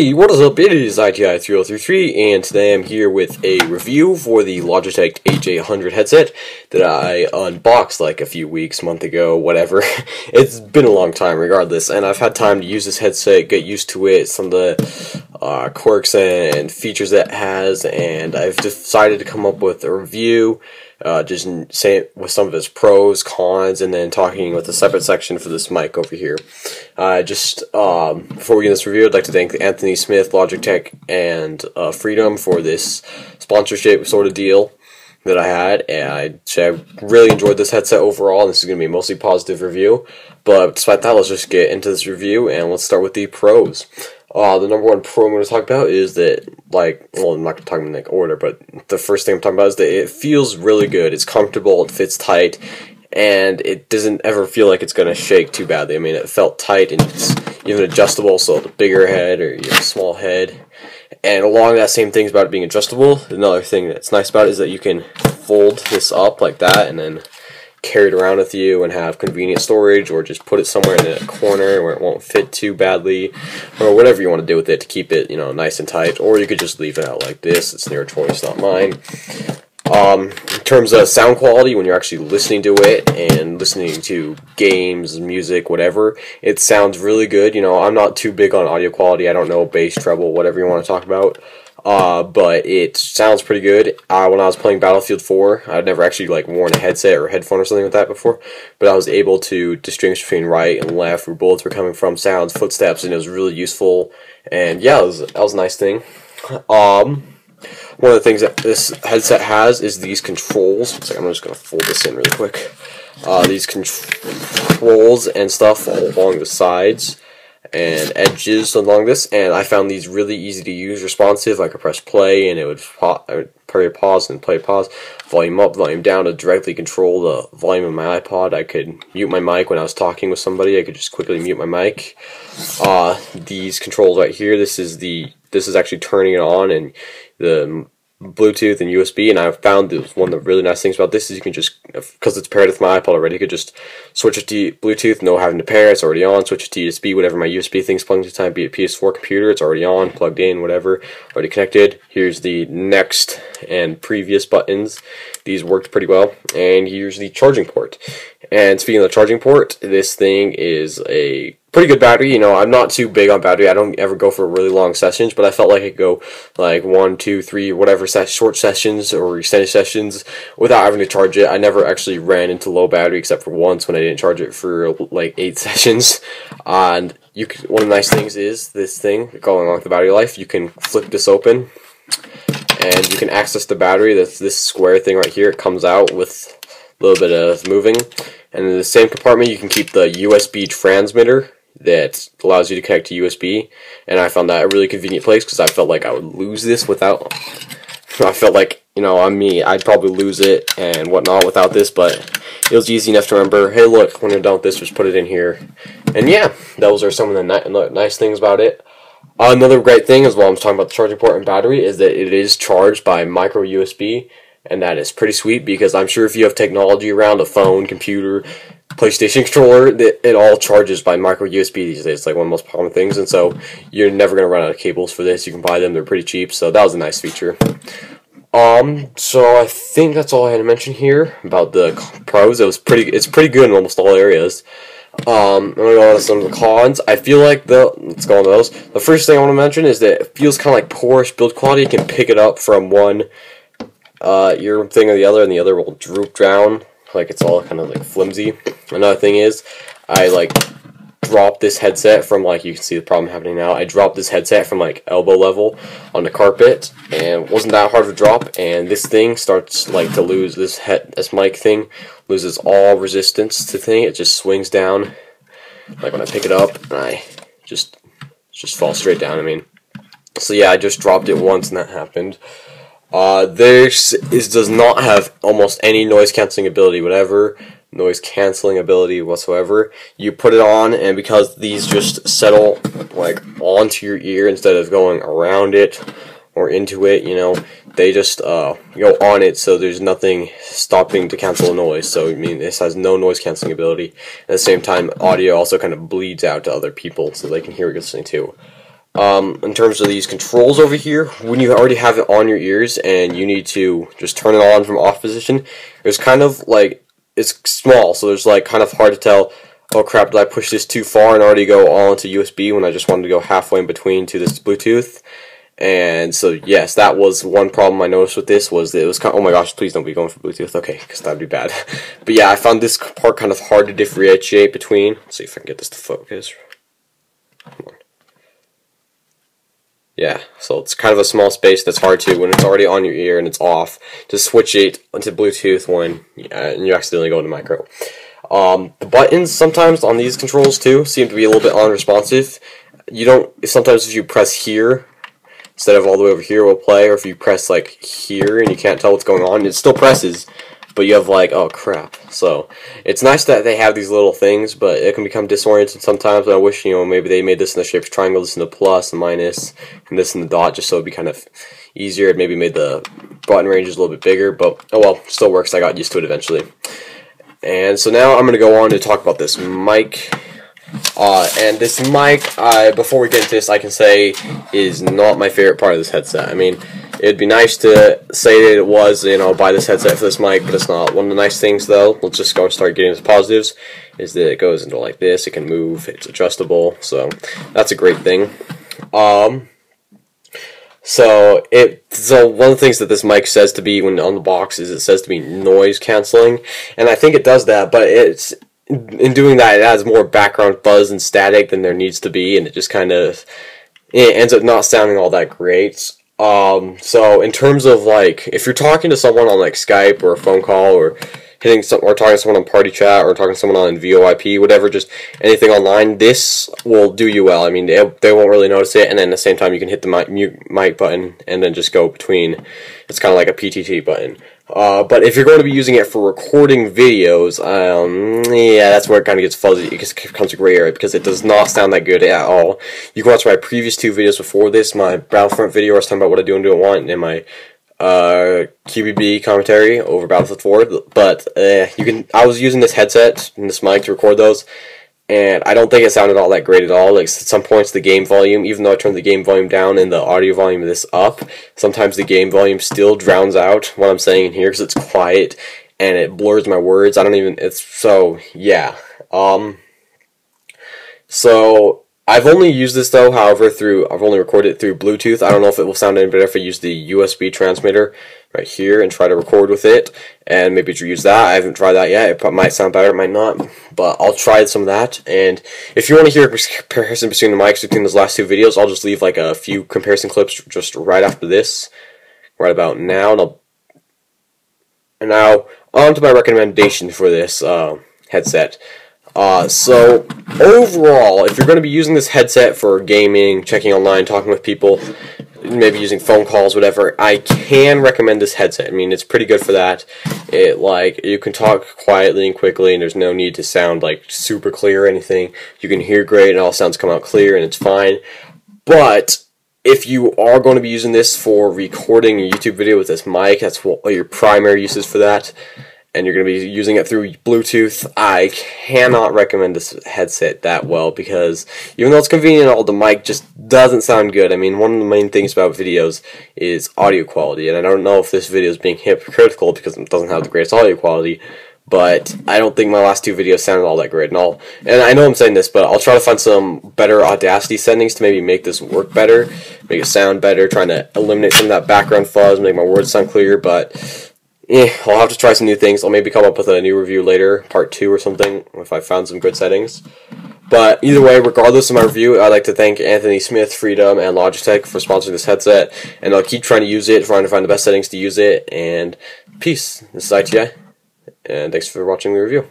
Hey, what is up? It is ITI3033, and today I'm here with a review for the Logitech H800 headset that I unboxed like a few weeks, month ago, whatever. It's been a long time regardless, and I've had time to use this headset, get used to it, some of the quirks and features that it has, and I've decided to come up with a review, just say it with some of its pros, cons, and then talking with a separate section for this mic over here. Before we get this review, I'd like to thank Anthony Smith, Logitech, and Freedom for this sponsorship sort of deal that I had, and I really enjoyed this headset overall, and this is going to be a mostly positive review. But despite that, let's just get into this review, and let's start with the pros. The number one pro I'm going to talk about is that, I'm not going to talk in order, but the first thing I'm talking about is that it feels really good. It's comfortable, it fits tight, and it doesn't ever feel like it's going to shake too badly. I mean, it felt tight, and it's even adjustable, so the bigger head or your small head. And along that same thing about it being adjustable, another thing that's nice about it is that you can fold this up like that, and then carry it around with you and have convenient storage, or just put it somewhere in a corner where it won't fit too badly, or whatever you want to do with it to keep it, nice and tight. Or you could just leave it out like this. It's your choice, not mine. In terms of sound quality, when you're actually listening to it and listening to games, music, whatever, it sounds really good. I'm not too big on audio quality. I don't know bass, treble, whatever you want to talk about. But it sounds pretty good. When I was playing Battlefield 4, I'd never actually worn a headset or headphone or something like that before, but I was able to distinguish between right and left, where bullets were coming from, sounds, footsteps, and it was really useful. And yeah, that was a nice thing. One of the things that this headset has is these controls. I'm just going to fold this in really quick. These controls and stuff along the sides and edges along this, and I found these really easy to use, responsive. I could press play and it would pause and play pause, volume up, volume down to directly control the volume of my iPod. I could mute my mic when I was talking with somebody. I could just quickly mute my mic. These controls right here, this is actually turning it on, and the Bluetooth and USB, and I've found one of the really nice things about this is you can just, because it's paired with my iPod already, you could just switch it to Bluetooth, no having to pair, it's already on, switch it to USB, whatever my USB thing's plugged into time, be it PS4 computer, it's already on, plugged in, whatever, already connected. Here's the next and previous buttons. These worked pretty well, and here's the charging port. And speaking of the charging port, this thing is a pretty good battery. I'm not too big on battery. I don't ever go for really long sessions, but I felt like I could go 1, 2, 3, whatever short sessions or extended sessions without having to charge it. I never actually ran into low battery except for once when I didn't charge it for 8 sessions. And one of the nice things is this thing, going along with the battery life, you can flip this open and you can access the battery. That's this square thing right here. It comes out with a little bit of moving. And in the same compartment, you can keep the USB transmitter that allows you to connect to USB, and I found that a really convenient place because I felt like I would lose this without. I felt like, I'm me, I'd probably lose it and whatnot without this, but it was easy enough to remember, hey look, when you're done with this, just put it in here. And yeah, those are some of the nice things about it. Another great thing, as well, I'm talking about the charging port and battery, is that it is charged by micro USB, and that is pretty sweet, because I'm sure if you have technology around, a phone, computer, PlayStation controller, it all charges by micro USB these days. It's one of the most common things, and so you're never going to run out of cables for this. You can buy them, they're pretty cheap, so that was a nice feature. So I think that's all I had to mention here about the pros. It's pretty good in almost all areas. I'm going to go on to some of the cons. I feel like let's go on to those. The first thing I want to mention is that it feels kind of like poorish build quality. You can pick it up from one ear thing or the other, and the other will droop down. It's all kind of flimsy. Another thing is, I dropped this headset from you can see the problem happening now. I dropped this headset from elbow level on the carpet, and it wasn't that hard to drop. And this thing starts to lose this mic thing loses all resistance to the thing. It just swings down. When I pick it up, and I just falls straight down. So yeah, I just dropped it once, and that happened. This does not have almost any noise cancelling ability whatsoever. You put it on, and because these just settle onto your ear instead of going around it or into it, they just go on it, so there's nothing stopping to cancel the noise. So this has no noise cancelling ability. At the same time, audio also kind of bleeds out to other people so they can hear what you're listening to. In terms of these controls over here, when you already have it on your ears and you need to just turn it on from off position, it's kind of like, it's small, so there's like kind of hard to tell, oh crap, did I push this too far and already go all into USB when I just wanted to go halfway in between to this Bluetooth. And so yes, that was one problem I noticed with this, was that it was kind of, oh my gosh, please don't be going for Bluetooth, okay, because that'd be bad. But yeah, I found this part kind of hard to differentiate between. Let's see if I can get this to focus. Come on. Yeah, so it's kind of a small space that's hard to, when it's already on your ear and it's off, to switch it into Bluetooth when you accidentally go into micro. The buttons sometimes on these controls too seem to be a little bit unresponsive. You don't, sometimes if you press here instead of all the way over here, it will play, or if you press like here and you can't tell what's going on, it still presses, but you have like, oh crap. So it's nice that they have these little things, but it can become disoriented sometimes. I wish, you know, maybe they made this in the shape of triangle, this in the plus and minus, and this in the dot, just so it'd be kind of easier. It maybe made the button ranges a little bit bigger, but oh well, still works. I got used to it eventually. And so now I'm going to go on to talk about this mic. And this mic, before we get into this, I can say is not my favorite part of this headset. I mean, it'd be nice to say that it was, you know, buy this headset for this mic, but it's not. One of the nice things, though, let's just go and start getting into positives, is that it goes into like this, it can move, it's adjustable, so that's a great thing. So one of the things that this mic says to be when on the box is it says to be noise canceling, and I think it does that, but it's, in doing that, it adds more background buzz and static than there needs to be, and it just kind of, it ends up not sounding all that great. So in terms of like, if you're talking to someone on like Skype or a phone call, or talking to someone on Party Chat, or talking to someone on VoIP, whatever, just anything online, this will do you well. I mean, they won't really notice it, and then at the same time you can hit the mute mic button and then just go between. It's kind of like a PTT button. But if you're going to be using it for recording videos, yeah, that's where it kind of gets fuzzy. It becomes a gray area because it does not sound that good at all. You can watch my previous two videos before this, my Battlefront video, I was talking about what I do and don't want, and my QBB commentary over Battlefield 4. But I was using this headset and this mic to record those, and I don't think it sounded all that great at all. Like, at some points the game volume, even though I turned the game volume down and the audio volume of this up, sometimes the game volume still drowns out what I'm saying in here because it's quiet and it blurs my words. So yeah. So I've only used this though, however, I've only recorded it through Bluetooth. I don't know if it will sound any better if I use the USB transmitter right here and try to record with it, and maybe use that. I haven't tried that yet. It might sound better, it might not, but I'll try some of that. And if you want to hear a comparison between the mics between those last two videos, I'll just leave like a few comparison clips just right after this, right about now. And now on to my recommendation for this headset. So overall, if you're going to be using this headset for gaming, checking online, talking with people, maybe using phone calls, whatever, I can recommend this headset. I mean, it's pretty good for that. You can talk quietly and quickly, and there's no need to sound like super clear or anything. You can hear great, and all sounds come out clear, and it's fine. But if you are going to be using this for recording a YouTube video with this mic, that's what your primary uses for that, and you're going to be using it through Bluetooth, I cannot recommend this headset that well, because even though it's convenient, all the mic just doesn't sound good. I mean, one of the main things about videos is audio quality, and I don't know if this video is being hypocritical because it doesn't have the greatest audio quality, but I don't think my last two videos sounded all that great. And I know I'm saying this, but I'll try to find some better Audacity settings to maybe make this work better, make it sound better, trying to eliminate some of that background fuzz, make my words sound clear, but I'll have to try some new things. I'll maybe come up with a new review later, part 2 or something, if I found some good settings. But either way, regardless of my review, I'd like to thank Anthony Smith, Freedom, and Logitech for sponsoring this headset, and I'll keep trying to use it, trying to find the best settings to use it, and peace. This is ITI, and thanks for watching the review.